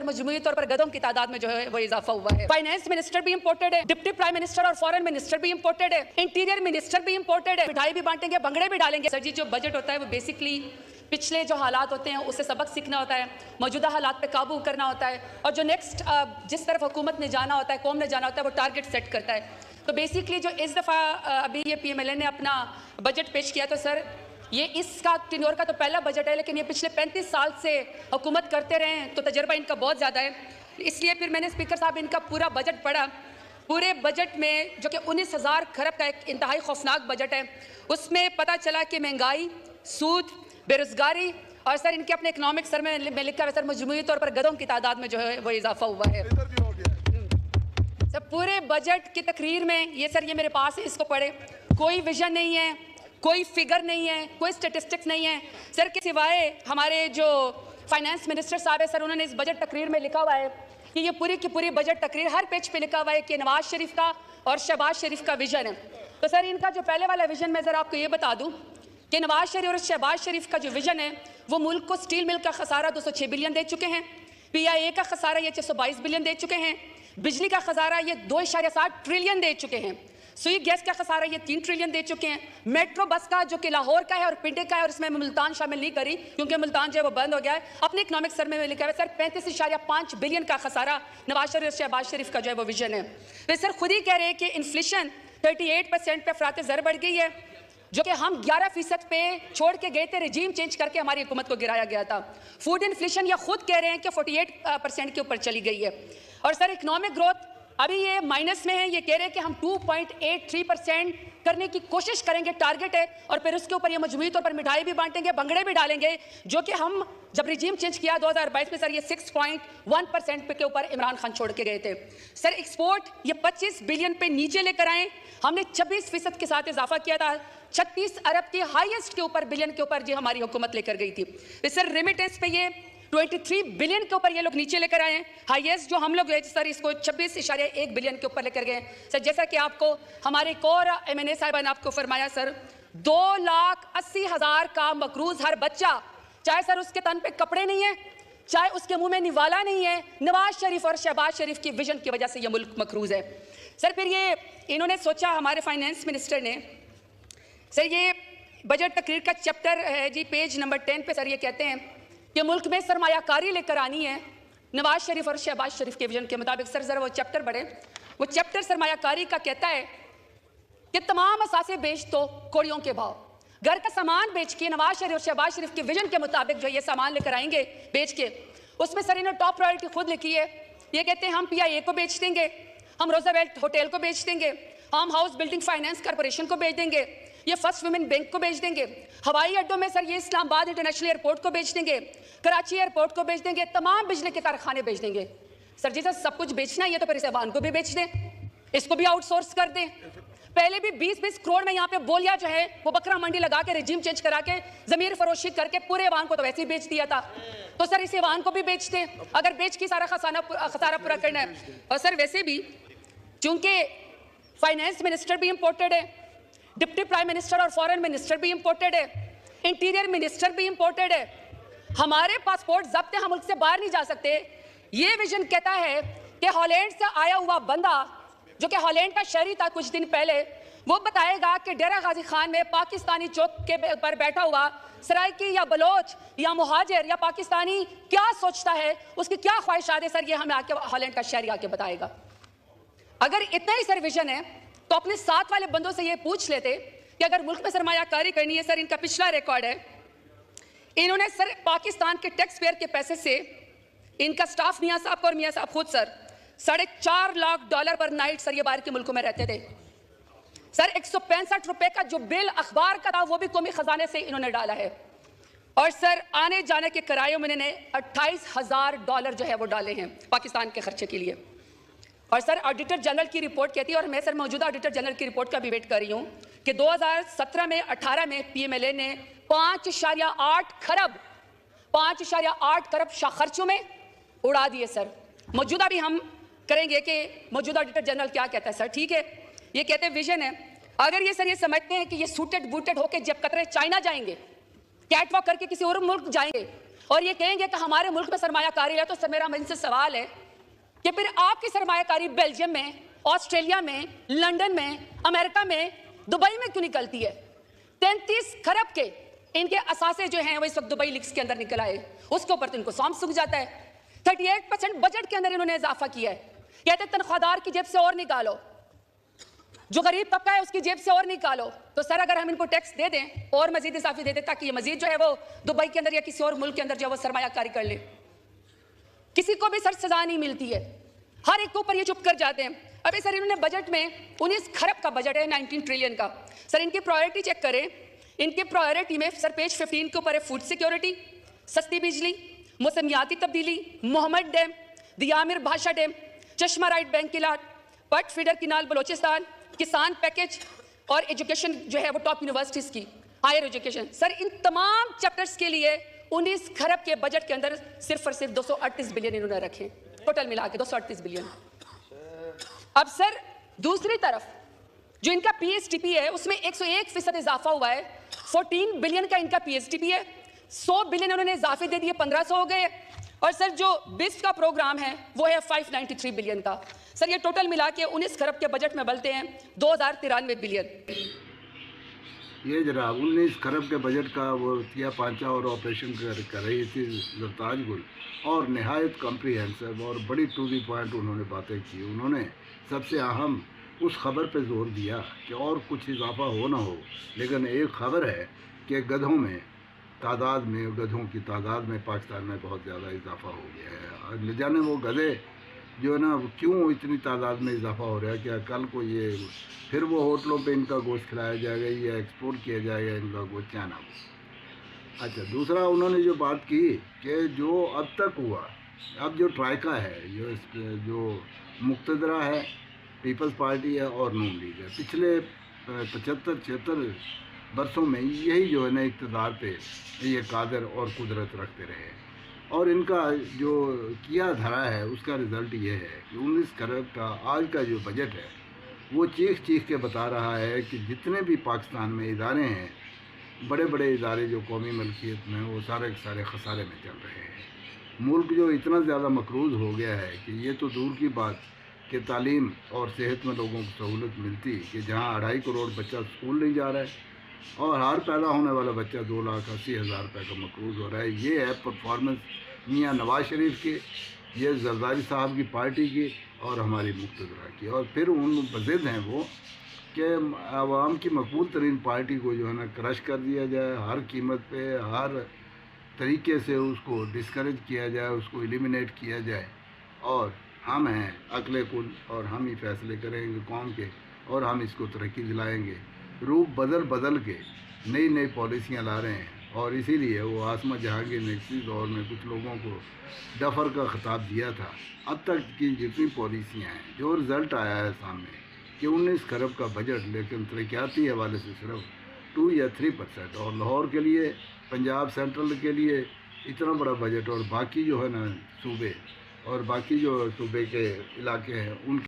मजमूई तौर पर गधों की तादाद में जो है वो इजाफा हुआ है। फाइनेंस मिनिस्टर भी इंपोर्टेड है, डिप्टी प्राइम मिनिस्टर और फॉरेन मिनिस्टर भी इंपोर्टेड है, इंटीरियर मिनिस्टर भी इंपोर्टेड है, मिठाई भी बांटेंगे, भंगड़े भी डालेंगे। सर जी, जो बजट होता है वो बेसिकली पिछले जो हालात होते हैं उससे सबक सीखना होता है, मौजूदा हालात पे काबू करना होता है, और जो नेक्स्ट जिस तरफ हुकूमत ने जाना होता है, कौम ने जाना होता है, वो टारगेट सेट करता है। तो बेसिकली जो इस दफ़ा अभी ये PMLA ने अपना बजट पेश किया, तो सर ये इसका टिन्योर का तो पहला बजट है, लेकिन ये पिछले 35 साल से हुकूमत करते रहे हैं, तो तजर्बा इनका बहुत ज़्यादा है। इसलिए फिर मैंने स्पीकर साहब इनका पूरा बजट पढ़ा। पूरे बजट में जो कि 19,000 खरब का एक इंतहाई खौफनाक बजट है, उसमें पता चला कि महंगाई, सूद, बेरोजगारी और सर इनके अपने इकनॉमिक सर में लिखा है सर मजमूई तौर पर गधों की तादाद में जो है वो इजाफा हुआ है। सर पूरे बजट की तकरीर में ये मेरे पास है, इसको पढ़े, कोई विजन नहीं है, कोई फिगर नहीं है, कोई स्टेटिस्टिक्स नहीं है सर, के सिवाय हमारे जो फाइनेंस मिनिस्टर साहब है सर, उन्होंने इस बजट तकरीर में लिखा हुआ है कि ये पूरी की पूरी बजट तकरीर हर पेज पे लिखा हुआ है कि नवाज शरीफ का और शहबाज शरीफ का विजन है। तो सर इनका जो पहले वाला विजन मैं ज़रा आपको ये बता दूं कि नवाज शरीफ और शहबाज शरीफ का जो विजन है वो मुल्क को स्टील मिल का खसारा 206 बिलियन दे चुके हैं, PIA का खसारा ये 622 बिलियन दे चुके हैं, बिजली का खसारा ये 2.7 ट्रिलियन दे चुके हैं, सुई गैस का खसारा ये 3 ट्रिलियन दे चुके हैं, मेट्रो बस का जो कि लाहौर का है और पिंडे का है, और इसमें मुल्तान शामिल नहीं करी क्योंकि मुल्तान जो है वो बंद हो गया है, अपने इकनॉमिक सर में लिखा है सर 35.5 बिलियन का खसारा नवाज शरीफ और शहबाज शरीफ का जो है वो विजन है। वे सर खुद ही कह रहे हैं कि इन्फ्लेशन 38% पे अफरात ज़र बढ़ गई है, जो कि हम 11% पे छोड़ के गए थे, रजीम चेंज करके हमारी हुकूमत को गिराया गया था। फूड इन्फ्लेशन ये खुद कह रहे हैं कि 48% के ऊपर चली गई है, और सर इकोनॉमिक ग्रोथ अभी ये माइनस में है, ये कह रहे हैं कि हम 2.83% करने की कोशिश करेंगे, टारगेट है, और फिर उसके ऊपर ये मजमूई तौर पर मिठाई भी बांटेंगे, भंगड़े भी डालेंगे, जो कि हम जब रिजीम चेंज किया 2022 में सर ये 6.1% के ऊपर इमरान खान छोड़ के गए थे। सर एक्सपोर्ट ये 25 बिलियन पे नीचे लेकर आए, हमने 26% के साथ इजाफा किया था, 36 अरब के हाईएस्ट के ऊपर बिलियन के ऊपर जी हमारी हुकूमत लेकर गई थी। सर रेमिटेंस पे ये 23 बिलियन के ऊपर ये लोग नीचे लेकर आए हैं, हाईएस्ट जो हम लोग गए सर इसको 26.1 बिलियन के ऊपर लेकर गए सर। जैसा कि आपको हमारे एक और MNA साहिबा ने आपको फरमाया सर, 2,80,000 का मकरूज हर बच्चा, चाहे सर उसके तन पे कपड़े नहीं है, चाहे उसके मुंह में निवाला नहीं है, नवाज शरीफ और शहबाज शरीफ की विजन की वजह से ये मुल्क मकरूज है। सर फिर ये इन्होंने सोचा, हमारे फाइनेंस मिनिस्टर ने सर, ये बजट तकरीर का चैप्टर है जी, पेज नंबर 10 पे सर ये कहते हैं कि मुल्क में सरमायाकारी लेकर आनी है नवाज शरीफ और शहबाज शरीफ के विजन के मुताबिक। सर जरा वो चैप्टर बढ़े, वो चैप्टर सरमायाकारी का कहता है कि तमाम असासे बेच दो कोड़ियों के भाव, घर का सामान बेच के नवाज शरीफ और शहबाज शरीफ के विजन के मुताबिक जो ये सामान लेकर आएंगे बेच के, उसमें सर इन्होंने टॉप प्रायोरिटी खुद लिखी है। ये कहते हैं हम PIA को बेच देंगे, हम रोजावेल्ट होटल को बेच देंगे, हम हाउस बिल्डिंग फाइनेंस कॉर्पोरेशन को बेच देंगे, ये फर्स्ट वुमेन बैंक को बेच देंगे, हवाई अड्डों में सर ये इस्लामाबाद इंटरनेशनल एयरपोर्ट को बेच देंगे, कराची एयरपोर्ट को बेच देंगे, तमाम बिजली के कारखाने बेच देंगे। सर जी सर सब कुछ बेचना ही है तो फिर इस अवान को भी बेच दें, इसको भी आउटसोर्स कर दें। पहले भी 20-20 करोड़ में यहाँ पे बोलिया जो है वो बकरा मंडी लगा के रजीम चेंज करा के जमीर फरोशी करके पूरे अवान को तो वैसे ही बेच दिया था, तो सर इस अवान को भी बेच दें अगर बेच के सारा खसारा पूरा करना है। और सर वैसे भी चूंकि फाइनेंस मिनिस्टर भी इंपोर्टेड है, डिप्टी प्राइम मिनिस्टर और फॉरेन मिनिस्टर भी इंपोर्टेड है, इंटीरियर मिनिस्टर भी इंपोर्टेड है, हमारे पासपोर्ट जब्त है, हम मुल्क से बाहर नहीं जा सकते। ये विजन कहता है कि हॉलैंड से आया हुआ बंदा जो कि हॉलैंड का शहरी था कुछ दिन पहले, वो बताएगा कि डेरा गाजी खान में पाकिस्तानी चौक के पर बैठा हुआ सराइकी या बलोच या मुहाजिर या पाकिस्तानी क्या सोचता है, उसकी क्या ख्वाहिशात है, सर ये हमें आके हॉलैंड का शहरी आके बताएगा। अगर इतना ही सर विजन है तो अपने साथ वाले बंदों से ये पूछ लेते कि अगर मुल्क में सरमायाकारी करनी है, सर इनका पिछला रिकॉर्ड है, इन्होंने सर पाकिस्तान के टैक्स पेयर के पैसे से इनका स्टाफ मियां साहब और मियां साहब खुद सर $4.5 लाख पर नाइट सर ये बाहर के मुल्कों में रहते थे। सर 165 रुपए का जो बिल अखबार का था वो भी कौमी खजाने से इन्होंने डाला है, और सर आने जाने के किरायों में इन्होंने $28,000 जो है वो डाले हैं पाकिस्तान के खर्चे के लिए। और सर ऑडिटर जनरल की रिपोर्ट कहती है, और मैं सर मौजूदा ऑडिटर जनरल की रिपोर्ट का भी वेट कर रही हूँ कि 2017 में 18 में PMLA ने 5.8 खरब खर्चों में उड़ा दिए। सर मौजूदा भी हम करेंगे कि मौजूदा ऑडिटर जनरल क्या कहता है। सर ठीक है, ये कहते हैं विजन है, अगर ये सर ये समझते हैं कि ये सूटेड बूटेड होकर जब कतरे चाइना जाएंगे, कैटवॉक करके किसी और मुल्क जाएंगे, और ये कहेंगे कि हमारे मुल्क में सरमायाकारी है, तो सर मेरा इनसे सवाल है कि फिर आपकी सरमायाकारी बेल्जियम में, ऑस्ट्रेलिया में, लंदन में, अमेरिका में, दुबई में क्यों निकलती है? 33 खरब के इनके असासे जो हैं वो इस वक्त दुबई लीक्स के अंदर निकल आए, उसके ऊपर तो इनको सौंप सूख जाता है। 38% बजट के अंदर इन्होंने इजाफा किया है। कहते तनख्वाहदार की जेब से और निकालो, जो गरीब तबका है उसकी जेब से और निकालो। तो सर अगर हम इनको टैक्स दे दें और मजीद इजाफी दे दें ताकि ये मजीद जो है वो दुबई के अंदर या किसी और मुल्क के अंदर जो है वो सरमायाकारी कर ले, किसी को भी सर सजा नहीं मिलती है, हर एक के ऊपर ये चुप कर जाते हैं। अभी सर इन्होंने बजट में 19 खरब का बजट है, 19 ट्रिलियन का। सर इनकी प्रायोरिटी चेक करें, इनके प्रायोरिटी में सर पेज 15 के ऊपर है फूड सिक्योरिटी, सस्ती बिजली, मौसमियाती तब्दीली, मोहम्मद डैम, दियामिर भाषा डैम, चश्मा राइट बैंक की लाट, पट फीडर किनाल बलोचिस्तान, किसान पैकेज और एजुकेशन जो है वो टॉप यूनिवर्सिटीज़ की हायर एजुकेशन। सर इन तमाम चैप्टर्स के लिए 19 खरब के बजट के अंदर सिर्फ और सिर्फ 238 बिलियन इन्होंने रखे, टोटल मिला के 238 बिलियन। अब सर दूसरी तरफ जो इनका पीएसटीपी है उसमें 101% इजाफा हुआ है, 14 बिलियन का इनका पीएसटीपी है, 100 बिलियन उन्होंने इजाफे दे दिए, 1500 हो गए। और सर जो बिस्क का प्रोग्राम है वो है 593 बिलियन का। सर ये टोटल मिला के 19 खरब के बजट में बनते हैं 2093 बिलियन। ये जनाब 19 खरब के बजट का वो तिया पांचा और ऑपरेशन कर रही थी सरताज गुल, और नहायत कॉम्प्रिहेंसिव और बड़ी टू दी पॉइंट उन्होंने बातें की। उन्होंने सबसे अहम उस खबर पे जोर दिया कि और कुछ इजाफा हो ना हो, लेकिन एक खबर है कि गधों की तादाद में पाकिस्तान में बहुत ज़्यादा इजाफा हो गया है। न जाने वो गधे जो है ना क्यों इतनी तादाद में इजाफा हो रहा है, क्या कल को ये फिर वो होटलों पे इनका गोश्त खिलाया जाएगा या एक्सपोर्ट किया जाएगा इनका गोश्त, क्या ना हो। अच्छा, दूसरा उन्होंने जो बात की कि जो अब तक हुआ, अब जो ट्राइका है, जो मुक्तदरा है, पीपल्स पार्टी है और नून लीग है, पिछले 75-76 बरसों में यही जो है ना इक़्तिदार पे ये कादर और कुदरत रखते रहे, और इनका जो किया धरा है उसका रिज़ल्ट ये है कि 19 खरब का आज का जो बजट है वो चीख के बता रहा है कि जितने भी पाकिस्तान में इदारे हैं, बड़े बड़े इदारे जो कौमी मलकियत में, वो सारे के सारे खसारे में चल रहे हैं। मुल्क जो इतना ज़्यादा मकरूज़ हो गया है कि ये तो दूर की बात कि तालीम और सेहत में लोगों को सहूलत मिलती कि जहाँ 2.5 करोड़ बच्चा स्कूल नहीं जा रहा है और हर पैदा होने वाला बच्चा 2,80,000 रुपये का मकरूज़ हो रहा है। ये है परफॉर्मेंस मियाँ नवाज शरीफ की, ये जरदारी साहब की पार्टी की और हमारी मुक्तदरा की। और फिर उन मज़ीद हैं वो कि आवाम की मकबूल तरीन पार्टी को जो है ना क्रश कर दिया जाए, हर कीमत पे, हर तरीके से उसको डिस्करेज किया जाए, उसको एलिमिनेट किया जाए। और हम हैं अकले कुल और हम ही फैसले करेंगे कौम के, और हम इसको तरक्की दिलाएंगे। रूप बदल के नई पॉलिसियाँ ला रहे हैं, और इसीलिए वो आसमा जहांगीर ने इसी दौर में कुछ लोगों को डफर का खिताब दिया था। अब तक की जितनी पॉलिसियाँ हैं, जो रिज़ल्ट आया है सामने कि 19 खरब का बजट, लेकिन तरक्याती हवाले से सिर्फ 2 या 3%, और लाहौर के लिए, पंजाब सेंट्रल के लिए इतना बड़ा बजट, और बाकी जो है ना सूबे और बाकी जो सूबे के इलाके हैं उनके